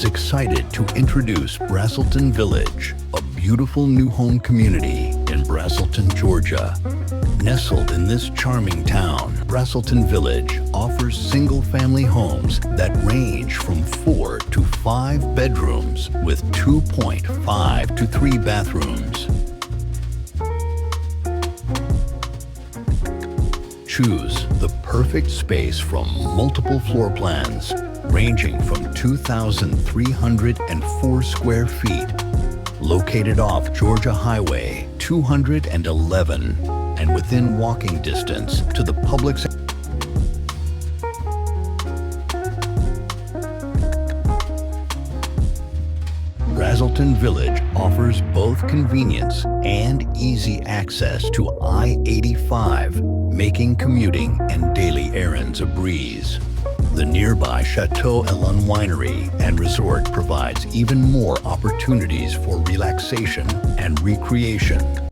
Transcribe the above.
is excited to introduce Braselton Village, a beautiful new home community in Braselton, Georgia. Nestled in this charming town, Braselton Village offers single-family homes that range from 4 to 5 bedrooms with 2.5 to 3 bathrooms. Choose the perfect space from multiple floor plans, ranging from 2,304 square feet, located off Georgia Highway 211 and within walking distance to the Publix. Braselton Village offers both convenience and easy access to I-85, making commuting and daily errands a breeze. The nearby Chateau Elan Winery and Resort provides even more opportunities for relaxation and recreation.